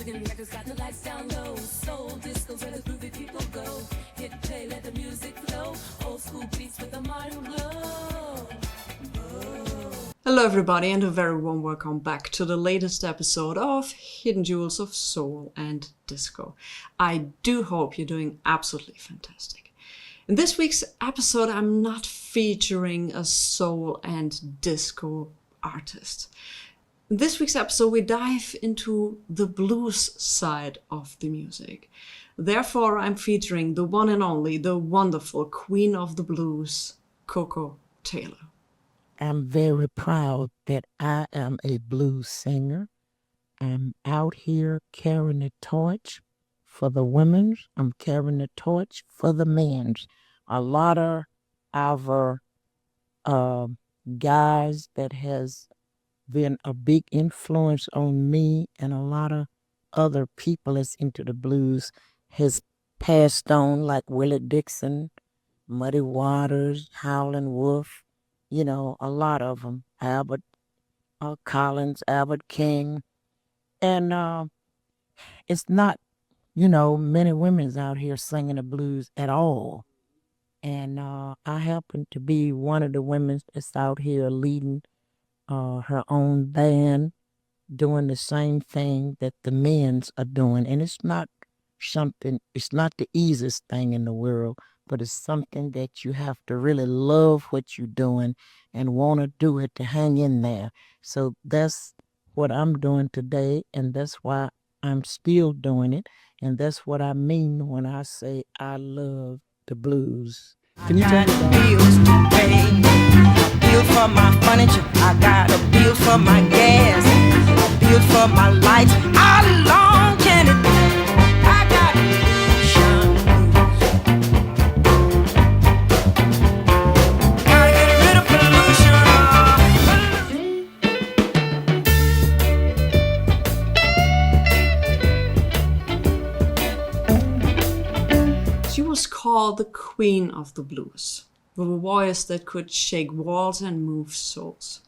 Spinning records, got the lights down low. Souldisco, where the groovy people go. Hit play, let the music flow. Old school beats with a modern glow. Hello everybody and a very warm welcome back to the latest episode of Hidden Jewels of Soul and Disco. I do hope you're doing absolutely fantastic. In this week's episode, I'm not featuring a soul and disco artist. In this week's episode, we dive into the blues side of the music. Therefore, I'm featuring the one and only, the wonderful queen of the blues, Koko Taylor. I'm very proud that I am a blues singer. I'm out here carrying the torch for the women. I'm carrying the torch for the men. A lot of our guys that has been a big influence on me and a lot of other people that's into the blues has passed on, like Willie Dixon, Muddy Waters, Howlin' Wolf. You know, a lot of them, Albert Collins, Albert King. And it's not, many women's out here singing the blues at all. And I happen to be one of the women that's out here leading her own band, doing the same thing that the men's are doing. And it's not the easiest thing in the world, but it's something that you have to really love what you're doing and want to do it to hang in there. So that's what I'm doing today, and that's why I'm still doing it, and that's what I mean when I say I love the blues. Can you tell me about bills to pay? A bill for my furniture, I got a bill for my gas, a bill for my lights. How long can it be? I got pollution. Gotta get rid of pollution. She was called the Queen of the Blues, with a voice that could shake walls and move souls.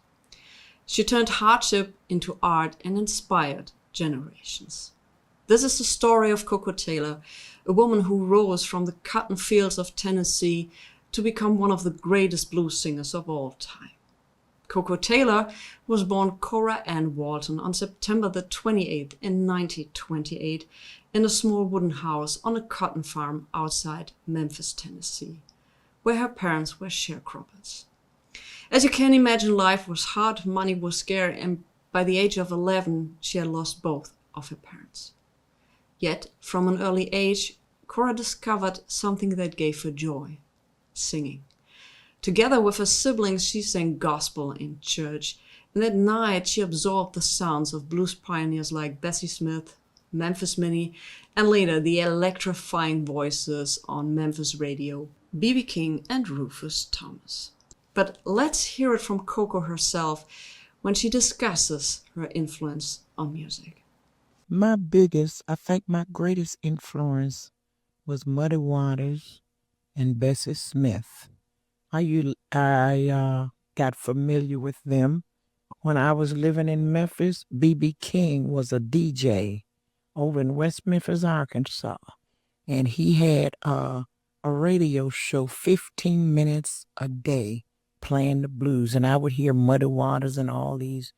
She turned hardship into art and inspired generations. This is the story of Koko Taylor, a woman who rose from the cotton fields of Tennessee to become one of the greatest blues singers of all time. Koko Taylor was born Cora Ann Walton on September the 28th in 1928 in a small wooden house on a cotton farm outside Memphis, Tennessee, where her parents were sharecroppers. As you can imagine, life was hard, money was scarce, and by the age of 11, she had lost both of her parents. Yet, from an early age, Cora discovered something that gave her joy: singing. Together with her siblings, she sang gospel in church, and at night she absorbed the sounds of blues pioneers like Bessie Smith, Memphis Minnie, and later the electrifying voices on Memphis radio, B.B. King and Rufus Thomas. But let's hear it from Koko herself when she discusses her influence on music. My greatest influence was Muddy Waters and Bessie Smith. I got familiar with them when I was living in Memphis. B.B. King was a DJ over in West Memphis, Arkansas, and he had a radio show 15 minutes a day playing the blues, and I would hear Muddy Waters and all these,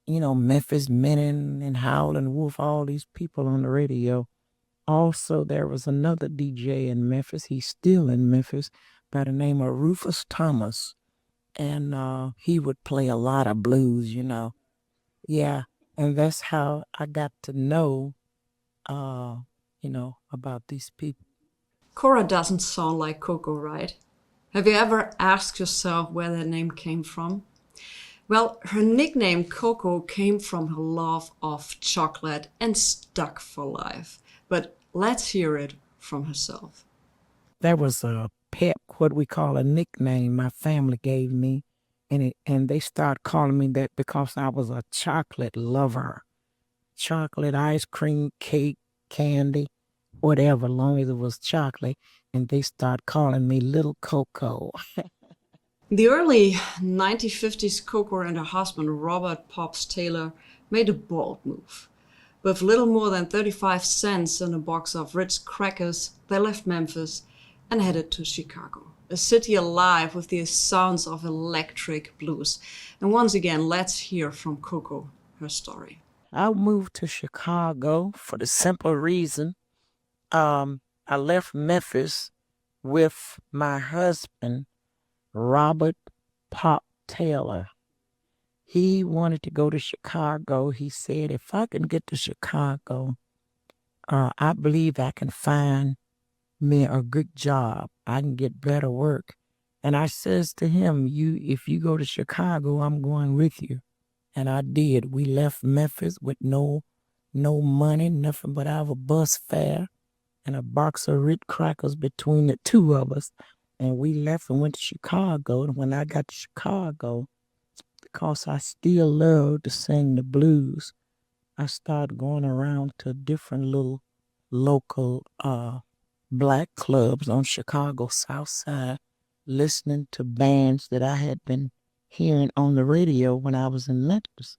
Memphis Minnie and Howlin' Wolf, all these people on the radio. Also, there was another DJ in Memphis, he's still in Memphis, by the name of Rufus Thomas, and he would play a lot of blues, Yeah, and that's how I got to know, about these people. Cora doesn't sound like Koko, right? Have you ever asked yourself where that name came from? Well, her nickname Koko came from her love of chocolate and stuck for life. But let's hear it from herself. There was a pet, what we call a nickname my family gave me, and they started calling me that because I was a chocolate lover. Chocolate, ice cream, cake, candy, whatever, long as it was chocolate, and they started calling me Little Koko. The early 1950s, Koko and her husband Robert Pops Taylor made a bold move. With little more than 35 cents and a box of Ritz crackers, they left Memphis and headed to Chicago, a city alive with the sounds of electric blues. And once again, let's hear from Koko, her story. I moved to Chicago for the simple reason I left Memphis with my husband, Robert Pop Taylor. He wanted to go to Chicago. He said, if I can get to Chicago, I believe I can find me a good job. I can get better work. And I says to him, if you go to Chicago, I'm going with you. And I did. We left Memphis with no money, nothing but our bus fare and a box of Ritz crackers between the two of us. And we left and went to Chicago. And when I got to Chicago, because I still love to sing the blues, I started going around to different little local black clubs on Chicago South Side, listening to bands that I had been hearing on the radio when I was in Memphis.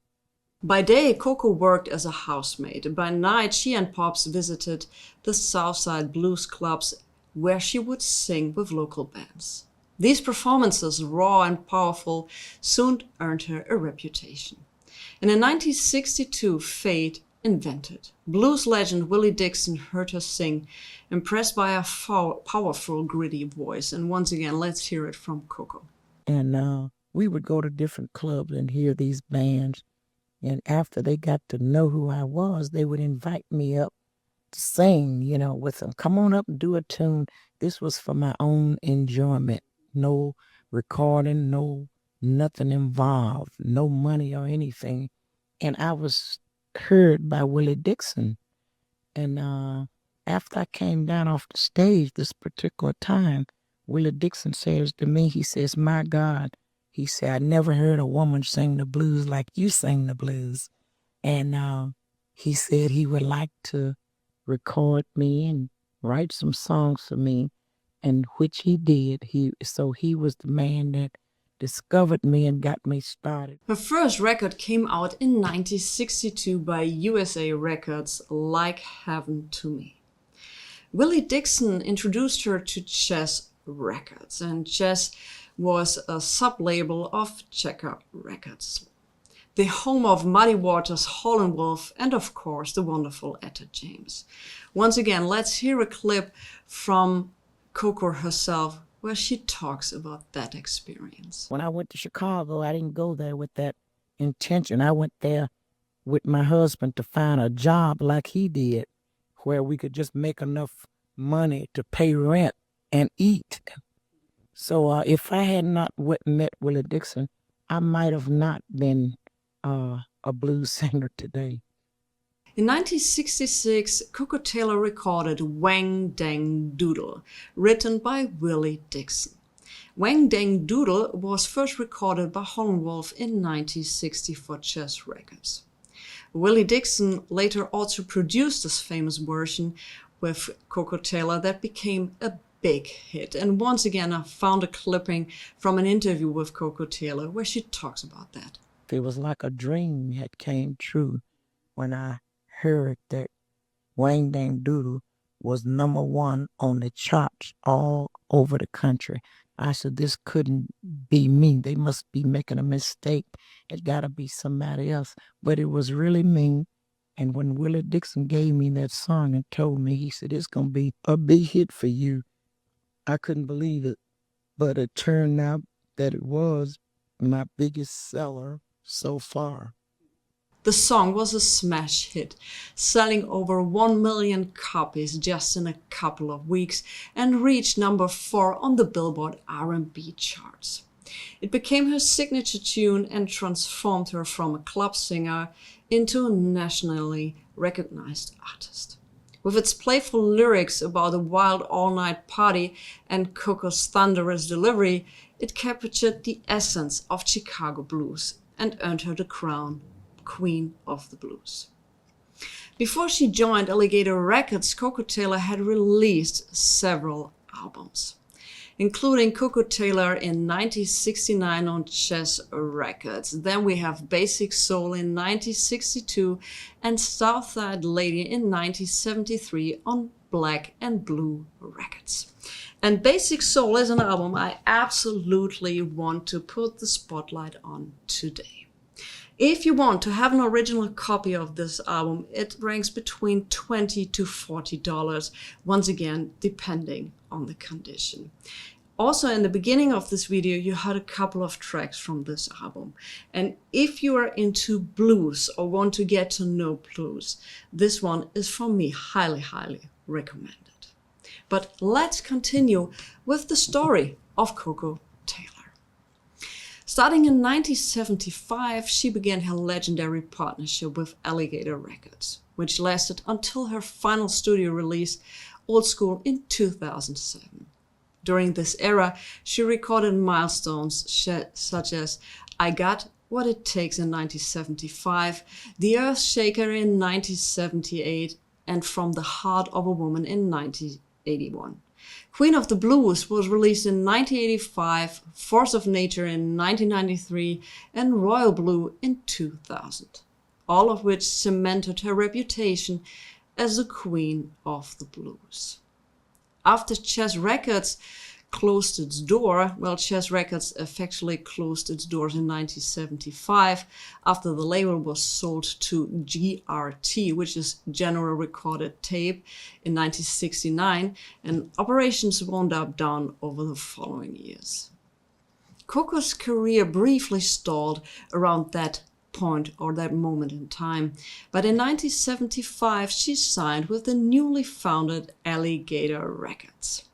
By day, Koko worked as a housemaid, and by night she and Pops visited the Southside blues clubs where she would sing with local bands. These performances, raw and powerful, soon earned her a reputation. And in 1962, fate invented. Blues legend Willie Dixon heard her sing, impressed by her powerful, gritty voice. And once again, let's hear it from Koko. And we would go to different clubs and hear these bands. And after they got to know who I was, they would invite me up to sing, with them. Come on up and do a tune. This was for my own enjoyment. No recording, nothing involved, no money or anything. And I was heard by Willie Dixon. And after I came down off the stage this particular time, Willie Dixon says to me, he says, my God, he said, I never heard a woman sing the blues like you sing the blues. And he said he would like to record me and write some songs for me, and which he did. So he was the man that discovered me and got me started. Her first record came out in 1962 by USA Records, Like Heaven to Me. Willie Dixon introduced her to Chess Records, and Chess was a sub-label of Checker Records, the home of Muddy Waters, Howlin' Wolf, and of course the wonderful Etta James. Once again, let's hear a clip from Koko herself, where she talks about that experience. When I went to Chicago, I didn't go there with that intention. I went there with my husband to find a job like he did, where we could just make enough money to pay rent and eat. So if I had not met Willie Dixon, I might have not been a blues singer today. In 1966, Koko Taylor recorded Wang Dang Doodle, written by Willie Dixon. Wang Dang Doodle was first recorded by Howlin' Wolf in 1960 for Chess Records. Willie Dixon later also produced this famous version with Koko Taylor that became a big hit. And once again, I found a clipping from an interview with Koko Taylor where she talks about that. It was like a dream that came true when I heard that Wang Dang Doodle was #1 on the charts all over the country. I said, this couldn't be me. They must be making a mistake. It got to be somebody else. But it was really me. And when Willie Dixon gave me that song and told me, he said, it's going to be a big hit for you, I couldn't believe it. But it turned out that it was my biggest seller so far. The song was a smash hit, selling over 1 million copies just in a couple of weeks and reached #4 on the Billboard R&B charts. It became her signature tune and transformed her from a club singer into a nationally recognized artist. With its playful lyrics about a wild all-night party and Koko's thunderous delivery, it captured the essence of Chicago blues and earned her the crown Queen of the Blues. Before she joined Alligator Records, Koko Taylor had released several albums. including Koko Taylor in 1969 on Chess Records. Then we have Basic Soul in 1962 and Southside Lady in 1973 on Black and Blue Records. And Basic Soul is an album I absolutely want to put the spotlight on today. If you want to have an original copy of this album, it ranks between $20 to $40, once again, depending on the condition. Also, in the beginning of this video, you heard a couple of tracks from this album. And if you are into blues or want to get to know blues, this one is from me highly, highly recommended. But let's continue with the story of Koko Taylor. Starting in 1975, she began her legendary partnership with Alligator Records, which lasted until her final studio release, Old School, in 2007. During this era, she recorded milestones such as I Got What It Takes in 1975, The Earth Shaker in 1978, and From the Heart of a Woman in 1981. Queen of the Blues was released in 1985, Force of Nature in 1993, and Royal Blue in 2000, all of which cemented her reputation as the Queen of the Blues. After Chess Records closed its door, Chess Records effectually closed its doors in 1975 after the label was sold to GRT, which is General Recorded Tape, in 1969, and operations wound up down over the following years. Koko's career briefly stalled around that point or that moment in time, but in 1975 she signed with the newly founded Alligator Records,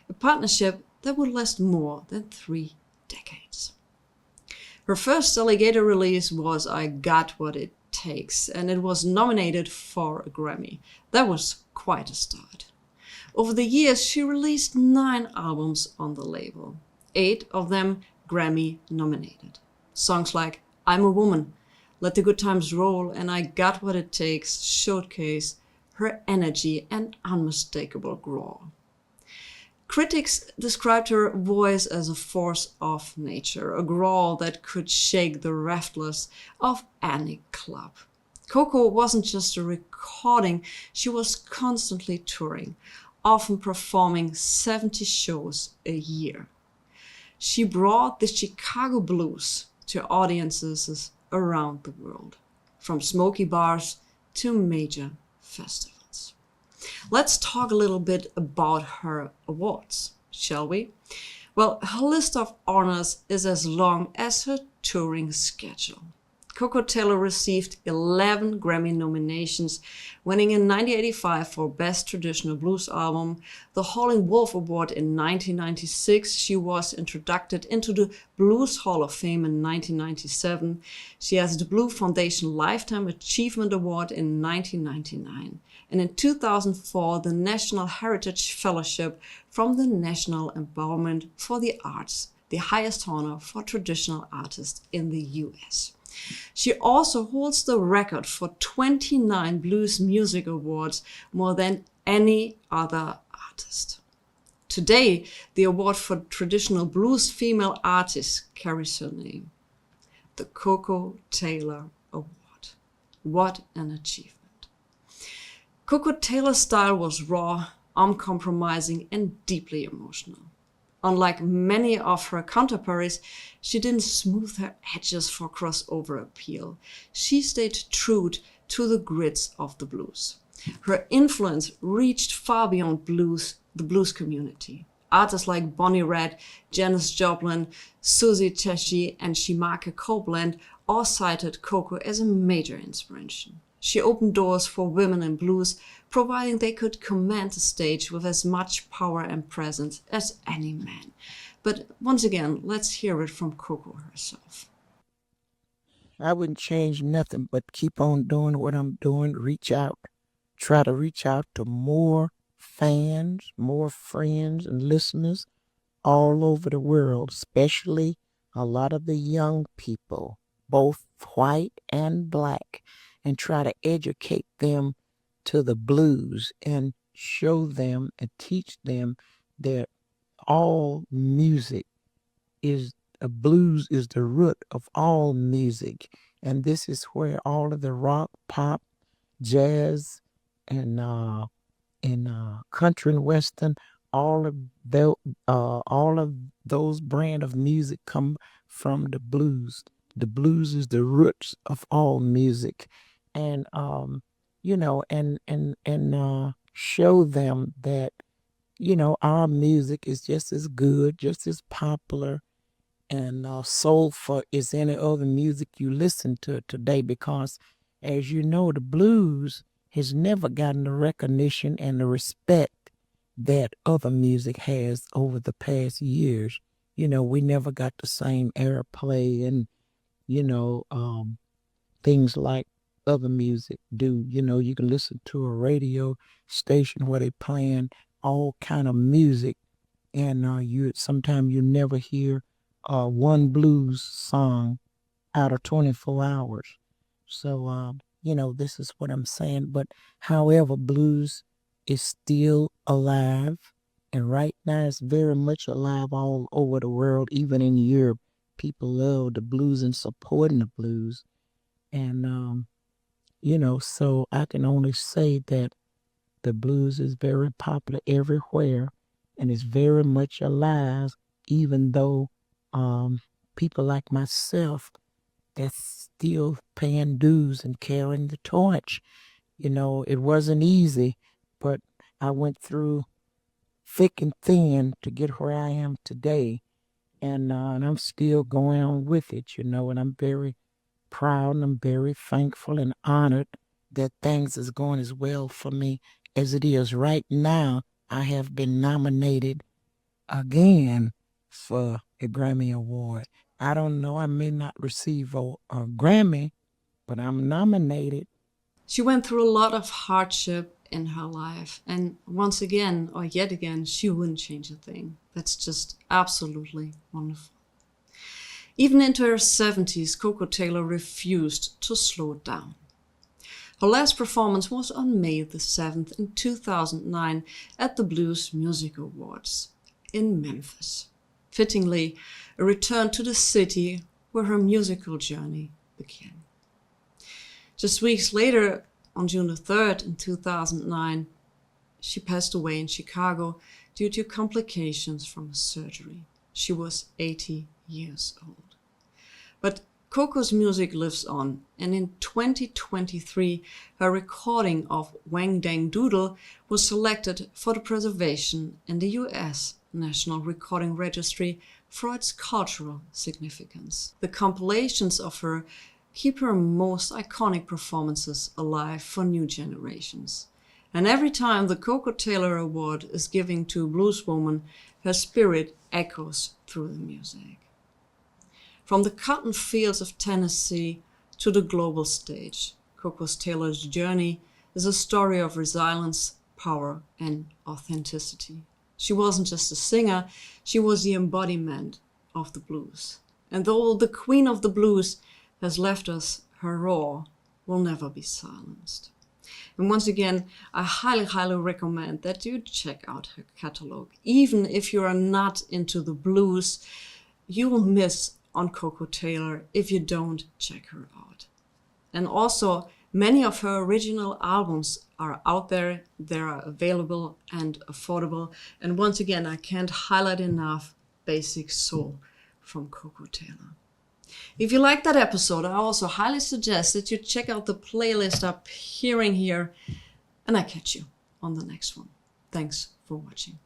a partnership that would last more than 3 decades. Her first Alligator release was I Got What It Takes, and it was nominated for a Grammy. That was quite a start. Over the years, she released 9 albums on the label, 8 of them Grammy nominated. Songs like I'm a Woman, Let the Good Times Roll, and I Got What It Takes showcase her energy and unmistakable growl. Critics described her voice as a force of nature, a growl that could shake the rafters of any club. Koko wasn't just a recording, she was constantly touring, often performing 70 shows a year. She brought the Chicago blues to audiences around the world, from smoky bars to major festivals. Let's talk a little bit about her awards, shall we? Well, her list of honors is as long as her touring schedule. Koko Taylor received 11 Grammy nominations, winning in 1985 for Best Traditional Blues Album, the Howlin' Wolf Award in 1996. She was inducted into the Blues Hall of Fame in 1997. She has the Blue Foundation Lifetime Achievement Award in 1999. And in 2004, the National Heritage Fellowship from the National Endowment for the Arts, the highest honor for traditional artists in the US. She also holds the record for 29 Blues Music Awards, more than any other artist. Today, the award for traditional blues female artists carries her name, the Koko Taylor Award. What an achievement. Koko Taylor's style was raw, uncompromising, and deeply emotional. Unlike many of her contemporaries, she didn't smooth her edges for crossover appeal. She stayed true to the grits of the blues. Her influence reached far beyond blues, the blues community. Artists like Bonnie Raitt, Janis Joplin, Susie Cheshire, and Shimaka Copeland all cited Koko as a major inspiration. She opened doors for women in blues, providing they could command the stage with as much power and presence as any man. But once again, let's hear it from Koko herself. I wouldn't change nothing but keep on doing what I'm doing, reach out, try to reach out to more fans, more friends and listeners all over the world, especially a lot of the young people, both white and black, and try to educate them to the blues and show them and teach them that all music is blues is the root of all music, and this is where all of the rock, pop, jazz, and country and western, all of all of those brand of music come from the blues. The blues is the roots of all music, and show them that our music is just as good, just as popular and soulful as any other music you listen to today, because as you know, the blues has never gotten the recognition and the respect that other music has over the past years. We never got the same airplay and things like other music do. You can listen to a radio station where they playing all kind of music, and you sometimes you never hear one blues song out of 24 hours. So this is what I'm saying. But however, blues is still alive, and right now it's very much alive all over the world, even in Europe. People love the blues and supporting the blues. And so I can only say that the blues is very popular everywhere, and it's very much alive, even though people like myself that's still paying dues and carrying the torch. It wasn't easy, but I went through thick and thin to get where I am today, and I'm still going on with it, and I'm very proud and I'm very thankful and honored that things is going as well for me as it is right now. I have been nominated again for a Grammy Award. I don't know, I may not receive a Grammy, but I'm nominated. She went through a lot of hardship in her life, and once again, or yet again, she wouldn't change a thing. That's just absolutely wonderful. Even into her 70s, Koko Taylor refused to slow down. Her last performance was on May the 7th in 2009 at the Blues Music Awards in Memphis. Fittingly, a return to the city where her musical journey began. Just weeks later, on June the 3rd in 2009, she passed away in Chicago due to complications from a surgery. She was 80 years old. But Koko's music lives on, and in 2023, her recording of Wang Doodle was selected for the preservation in the US National Recording Registry for its cultural significance. The compilations of her keep her most iconic performances alive for new generations. And every time the Koko Taylor Award is given to a blueswoman, her spirit echoes through the music. From the cotton fields of Tennessee to the global stage, Koko Taylor's journey is a story of resilience, power, and authenticity. She wasn't just a singer, she was the embodiment of the blues. And though the queen of the blues has left us, her roar will never be silenced. And once again, I highly, highly recommend that you check out her catalog. Even if you are not into the blues, you will miss on Koko Taylor if you don't check her out. And also, many of her original albums are out there. They are available and affordable. And once again, I can't highlight enough Basic Soul from Koko Taylor. If you like that episode, I also highly suggest that you check out the playlist up here, and I catch you on the next one. Thanks for watching.